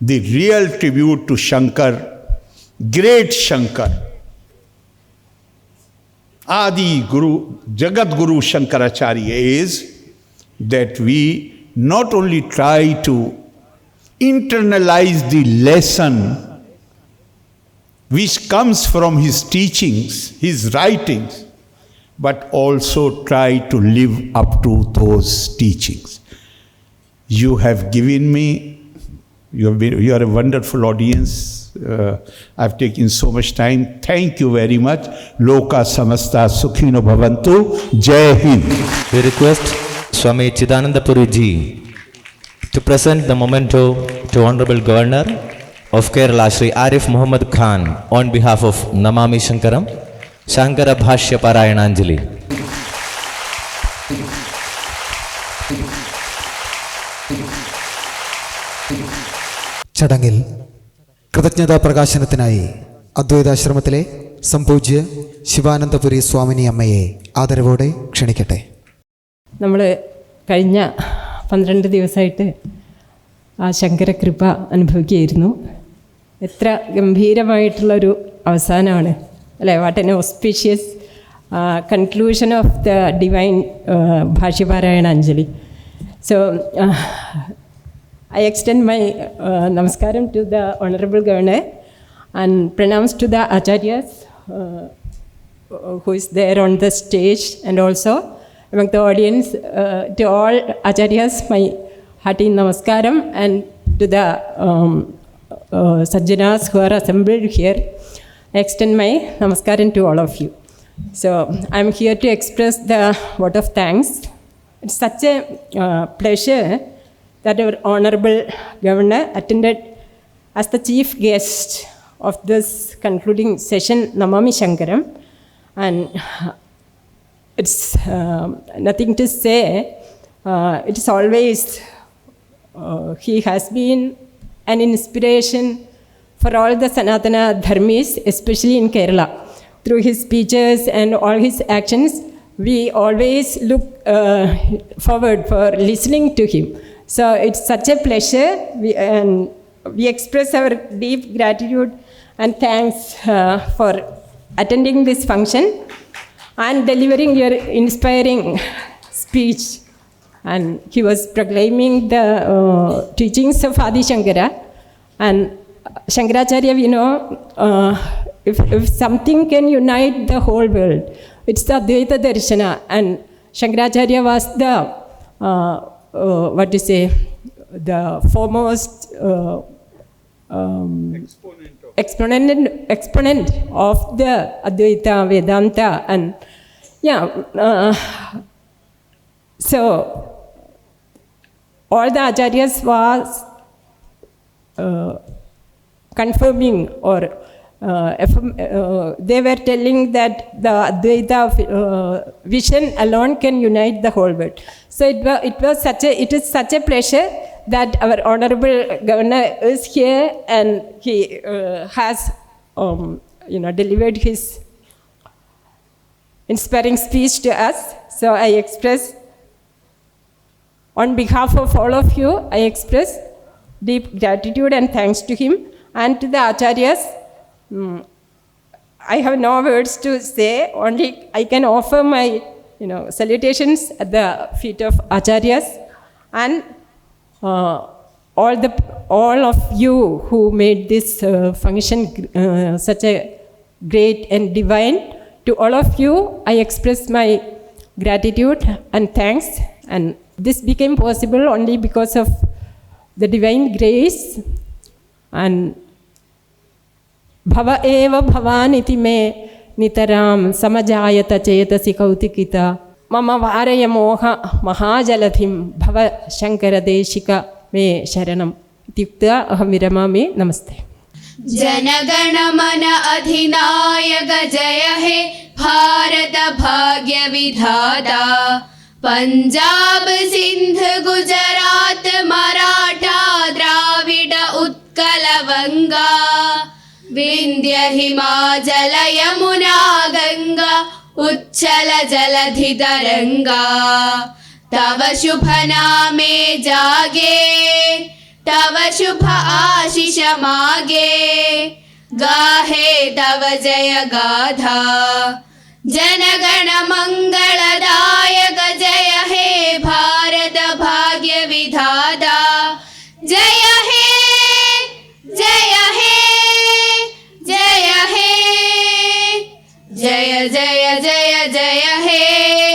The real tribute to Shankar, great Shankar, Adi Guru, Jagat Guru Shankaracharya, is that we not only try to internalize the lesson which comes from his teachings, his writings, but also try to live up to those teachings. You have given me, you are a wonderful audience. I've taken so much time. Thank you very much. Loka samasta sukhino bhavantu. Jai Hind. We request Swami Chidananda Puri Ji to present the memento to Honorable Governor of Kerala, Shri Arif Muhammad Khan, on behalf of Namami Sankaram, Shankara Bhashya Parayananjali. ചടങ്ങിൽ കൃതജ്ഞതാ പ്രകാശനത്തിനായി അദ്വൈതാശ്രമത്തിലെ സംപൂജ്യ ശിവാനന്ദപുരി സ്വാമിനി അമ്മയെ ആദരവോടെ ക്ഷണിക്കട്ടെ. നമ്മൾ കഴിഞ്ഞ 12 ദിവസമായിട്ട് ആ ശങ്കരകൃപ അനുഭവിക്കുകയായിരുന്നു. എത്ര ഗംഭീരമായിട്ടുള്ളൊരു അവസാനമാണ് അല്ലേ? What an auspicious conclusion of the divine ഭാഷ്യപാരായണ അഞ്ജലി. So I extend my namaskaram to the Honorable Governor and pranams to the Acharyas who is there on the stage, and also among the audience, to all Acharyas, my hearty namaskaram, and to the Sajjanas who are assembled here, I extend my namaskaram to all of you. So I'm here to express the vote of thanks. It's such a pleasure that our Honorable Governor attended as the chief guest of this concluding session, Namami Sankaram. And it's nothing to say. It is always, he has been an inspiration for all the Sanatana Dharmis, especially in Kerala. Through his speeches and all his actions, we always look forward for listening to him. So it's such a pleasure, and we express our deep gratitude and thanks for attending this function and delivering your inspiring speech. And he was proclaiming the teachings of Adi Shankara. And Shankaracharya, we know, if something can unite the whole world, it's the Advaita Darshana. And Shankaracharya was the the foremost exponent of the Advaita Vedanta. And so all the Acharyas was confirming, or they were telling that the Advaita vision alone can unite the whole world. So it is such a pleasure that our Honorable Governor is here, and he has delivered his inspiring speech to us. So I express, on behalf of all of you, I express deep gratitude and thanks to him and to the Acharyas. I have no words to say, only I can offer my salutations at the feet of Acharyas, and all of you who made this function such a great and divine. To all of you, I express my gratitude and thanks, and this became possible only because of the divine grace. And Bhava eva bhavaniti me nitaram samajayata chetasi kautikita mama varaya moha mahajaladhim bhava shankara deshika me sharanam ityukta aham viramami. Namaste. जनगणमन अधिनायक जय हे भारत भाग्य विधाता पंजाब सिंध गुजरात मराठा द्राविड उत्कल वंगा विन्ध्य हिमाचल यमुना गंगा उच्चल जलधि तरंगा तव शुभ नामे जागे तव शुभ आशीष मागे गाहे तव जय गाथा जनगण मंगलदायक जय हे भारत भाग्य विधाता जय हे जय हे जय हे जय जय जय जय हे